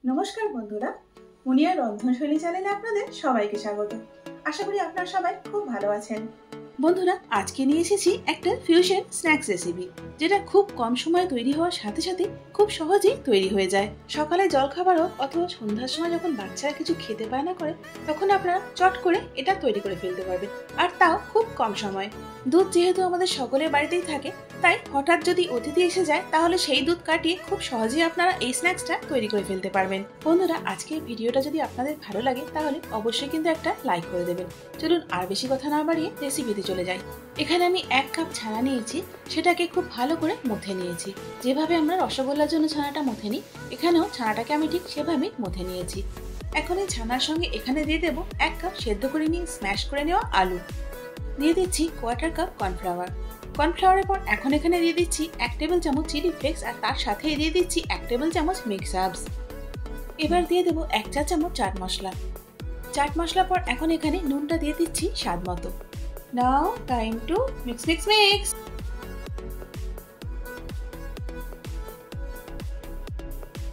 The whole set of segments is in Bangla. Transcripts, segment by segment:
নমস্কার বন্ধুরা, মুনিয়ার রন্ধনশৈলী চ্যানেলে আপনাদের সবাইকে স্বাগত। আশা করি আপনারা সবাই খুব ভালো আছেন। বন্ধুরা, আজকে নিয়ে এসেছি একটা ফিউশন স্ন্যাক্স রেসিপি, যেটা খুব কম সময়ে তৈরি হওয়ার সাথে সাথে খুব সহজেই তৈরি হয়ে যায়। সকালে জলখাবার হোক অথবা সন্ধ্যার সময় যখন বাচ্চারা কিছু খেতে পায় না করে, তখন আপনারা চট করে এটা তৈরি করে ফেলতে পারবেন, আর তাও খুব কম সময়ে। দুধ যেহেতু আমাদের সকলের বাড়িতেই থাকে, তাই হঠাৎ যদি অতিথি এসে যায় তাহলে সেই দুধ কাটিয়ে খুব সহজেই আপনারা এই স্ন্যাক্সটা তৈরি করে ফেলতে পারবেন। বন্ধুরা, আজকের ভিডিওটা যদি আপনাদের ভালো লাগে তাহলে অবশ্যই কিন্তু একটা লাইক করে দেবেন। চলুন আর বেশি কথা না বাড়িয়ে রেসিপিতে চলে যাই। এখানে আমি 1 কাপ ছানা নিয়েছি, সেটাকে খুব ভালো করে মথে নিয়েছি। যেভাবে আমরা রসগোল্লার জন্য ছানাটা মথে নিই, এখানেও ছানাটাকে আমি ঠিক সেভাবেই মথে নিয়েছি। এখন এই ছানার সঙ্গে এখানে দিয়ে দেবো 1 কাপ সেদ্ধ করে নিয়ে স্ম্যাশ করে নেওয়া আলু, দিয়ে দিচ্ছি 1/4 কাপ কর্নফ্লাওয়ার। কর্নফ্লাওয়ারের পর এখন এখানে দিয়ে দিচ্ছি 1 টেবিল চামচ চিলি ফ্লেক্স, আর তার সাথে দিয়ে দিচ্ছি 1 টেবিল চামচ মিক্স হার্বস। এবার দিয়ে দেবো 1 চা চামচ চাট মশলা। চাট মশলার পর এখন এখানে নুনটা দিয়ে দিচ্ছি স্বাদ মতো। Now time to mix mix mix.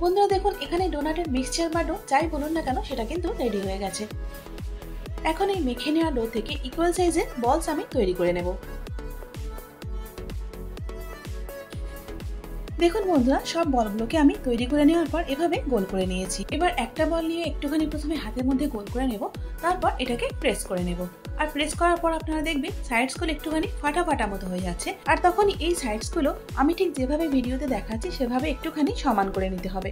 বন্ধুরা দেখুন, এখানে ডোনাটের মিক্সচার বা ডো যাই বলুন না কেন, সেটা কিন্তু রেডি হয়ে গেছে। এখন এই মেখে নেওয়া ডো থেকে ইকুয়াল সাইজের বলস আমি তৈরি করে নেব। দেখুন বন্ধুরা, সব বলগুলোকে আমি তৈরি করে নেওয়ার পর এভাবে গোল করে নিয়েছি। এবার একটা বল নিয়ে একটুখানি প্রথমে হাতের মধ্যে গোল করে নেব, তারপর এটাকে প্রেস করে নেব। আর প্রেস করার পর আপনারা দেখবেন সাইডস গুলো একটুখানি ফাটা ফাটা মতো হয়ে যাচ্ছে, আর তখনই এই সাইডস গুলো আমি ঠিক যেভাবে ভিডিওতে দেখাচ্ছি সেভাবে একটুখানি সমান করে নিতে হবে।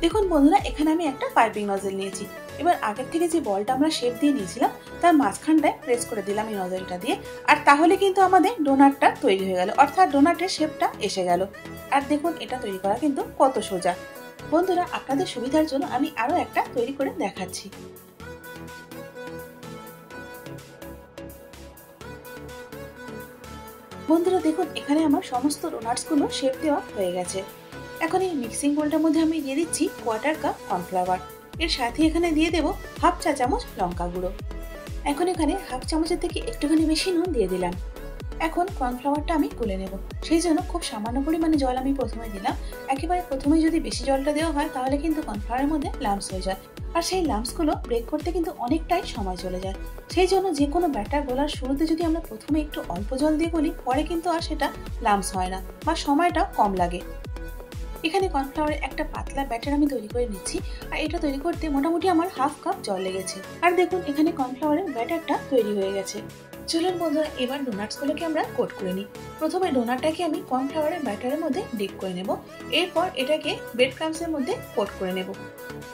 দেখুন বন্ধুরা, এখানে আমি একটা পাইপিং নজেল নিয়েছি। এবার আগের থেকে যে বলটা আমরা শেপ দিয়ে নিয়েছিলাম তার মাঝখানটায় প্রেস করে দিলাম এই নজেলটা দিয়ে, আর তাহলে কিন্তু আমাদের ডোনাটটা তৈরি হয়ে গেল, অর্থাৎ ডোনাটের শেপটা এসে গেল। আর দেখুন, এটা তৈরি করা কিন্তু কত সোজা। বন্ধুরা, আপনাদের সুবিধার জন্য আমি আরো একটা তৈরি করে দেখাচ্ছি। বন্ধুরা দেখুন, এখানে আমার সমস্ত ডোনাটস গুলো শেপ দেওয়া হয়ে গেছে। এখন এই মিক্সিং বোলটার মধ্যে আমি দিয়ে দিচ্ছি 1/4 কাপ কর্নফ্লাওয়ার। এর সাথে এখানে দিয়ে দেবো 1/2 চা চামচ লঙ্কা গুঁড়ো। এখন এখানে 1/2 চামচের থেকে একটুখানি বেশি নুন দিয়ে দিলাম। এখন কর্নফ্লাওয়ারটা আমি গুলে নেব, সেই জন্য খুব সামান্য পরিমাণে জল আমি প্রথমে দিলাম। একেবারে প্রথমে যদি বেশি জলটা দেওয়া হয় তাহলে কিন্তু কর্নফ্লাওয়ারের মধ্যে লাম্পস হয়ে যায়, আর সেই লাম্পসগুলো ব্রেক করতে কিন্তু অনেকটাই সময় চলে যায়। সেই জন্য যে কোনো ব্যাটার গোলার শুরুতে যদি আমরা প্রথমে একটু অল্প জল দিয়ে গলি, পরে কিন্তু আর সেটা লাম্পস হয় না বা সময়টা কম লাগে। এখানে কর্নফ্লাওয়ারের একটা পাতলা ব্যাটার আমি তৈরি করে নিচ্ছি, আর এটা তৈরি করতে মোটামুটি আমার 1/2 কাপ জল লেগেছে। আর দেখুন, এখানে কর্নফ্লাওয়ারের ব্যাটারটা তৈরি হয়ে গেছে। চলুন বন্ধুরা, এবার ডোনাটসগুলোকে আমরা কোট করে নিই। প্রথমে ডোনাটটাকে আমি কর্নফ্লাওয়ারের ব্যাটারের মধ্যে ডিপ করে নেব, এরপর এটাকে ব্রেড ক্রাম্বসের মধ্যে কোট করে নেব।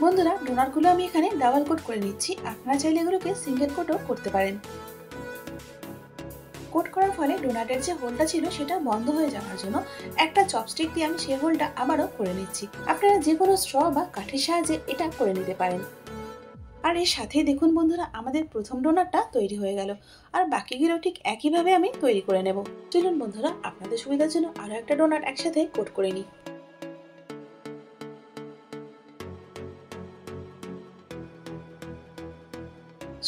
বন্ধুরা, ডোনাটগুলো আমি এখানে ডাবল কোট করে নিচ্ছি, আপনারা চাইলে এগুলোকে সিঙ্গেল কোটও করতে পারেন। কোট করার ফলে ডোনাটের যে হোলটা ছিল সেটা বন্ধ হয়ে যাওয়ার জন্য একটা চপস্টিক দিয়ে আমি সেই হোলটা আবারও করে নিচ্ছি। আপনারা যে কোনো স্ট্র বা কাঠের সাহায্যে এটা করে নিতে পারেন। আর এর সাথে দেখুন বন্ধুরা, আমাদের প্রথম ডোনাটটা তৈরি হয়ে গেল, আর বাকিগুলো ঠিক একইভাবে আমি তৈরি করে নেব। চলুন বন্ধুরা, আপনাদের সুবিধার জন্য আরো একটা ডোনাট একসাথে কোট করে নিই।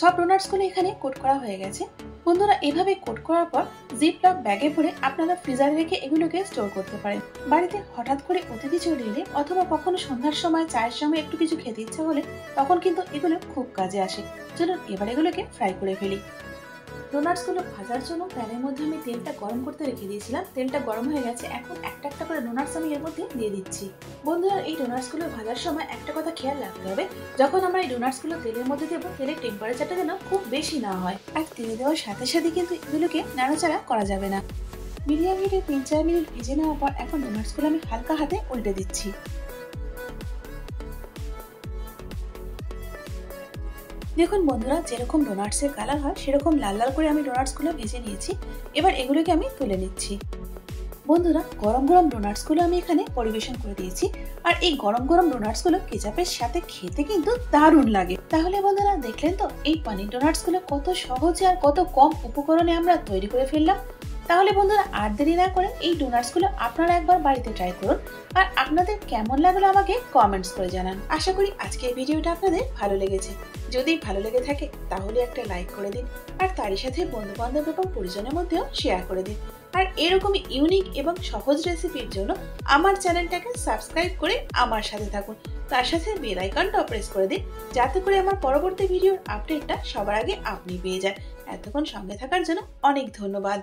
সব ডোনাটসগুলো এখানে কোট করা হয়ে গেছে। বন্ধুরা, এভাবে কোট করার পর জিপলক ব্যাগে ভরে আপনারা ফ্রিজারে রেখে এগুলোকে স্টোর করতে পারেন। বাড়িতে হঠাৎ করে অতিথি চলে এলে অথবা কখনো সন্ধ্যার সময় চায়ের সময় একটু কিছু খেতে ইচ্ছা হলে তখন কিন্তু এগুলো খুব কাজে আসে। চলুন এবার এগুলোকে ফ্রাই করে ফেলি। ডোনাটসগুলো ভাজার জন্য প্যানের মধ্যে আমি তেলটা গরম করতে রেখে দিয়েছিলাম। তেলটা গরম হয়ে গেছে, এখন একটা একটা করে ডোনাটস আমি এর মধ্যে দিয়ে দিচ্ছি। বন্ধুরা, এই ডোনাটসগুলো ভাজার সময় একটা কথা খেয়াল রাখতে হবে, যখন আমরা এই ডোনাটসগুলো তেলের মধ্যে দেবো, তেলের টেম্পারেচারটা যেন খুব বেশি না হয়। আর তেলে দেওয়ার সাথে সাথে কিন্তু এগুলোকে নাড়াচাড়া করা যাবে না। মিডিয়াম হিটে 3-4 মিনিট ভেজে নেওয়ার পর এখন ডোনাটসগুলো আমি হালকা হাতে উল্টে দিচ্ছি। দেখুন বন্ধুরা, যেরকম ডোনাটসের কালার হয় সেরকম লাল লাল করে আমি ডোনাটসগুলো ভেজে নিয়েছি। এবার এগুলোকে আমি তুলে নিচ্ছি। বন্ধুরা, গরম গরম ডোনাটসগুলো আমি এখানে পরিবেশন করে দিয়েছি, আর এই গরম গরম ডোনাটসগুলো কেচাপের সাথে খেতে কিন্তু দারুণ লাগে। তাহলে বন্ধুরা, দেখলেন তো এই পানির ডোনাটসগুলো কত সহজে আর কত কম উপকরণে আমরা তৈরি করে ফেললাম। তাহলে বন্ধুরা, আর দেরি না করে এই ডোনাটসগুলো আপনারা একবার বাড়িতে ট্রাই করুন, আর আপনাদের কেমন লাগলো আমাকে কমেন্টস করে জানান। আশা করি আজকের ভিডিওটা আপনাদের ভালো লেগেছে। যদি ভালো লেগে থাকে তাহলে একটা লাইক করে দিন, আর তারই সাথে বন্ধু বান্ধব এবং পরিজনের মধ্যেও শেয়ার করে দিন। আর এরকমই ইউনিক এবং সহজ রেসিপির জন্য আমার চ্যানেলটাকে সাবস্ক্রাইব করে আমার সাথে থাকুন। তার সাথে বেল আইকনটা প্রেস করে দিন, যাতে করে আমার পরবর্তী ভিডিওর আপডেটটা সবার আগে আপনি পেয়ে যান। এতক্ষণ সঙ্গে থাকার জন্য অনেক ধন্যবাদ।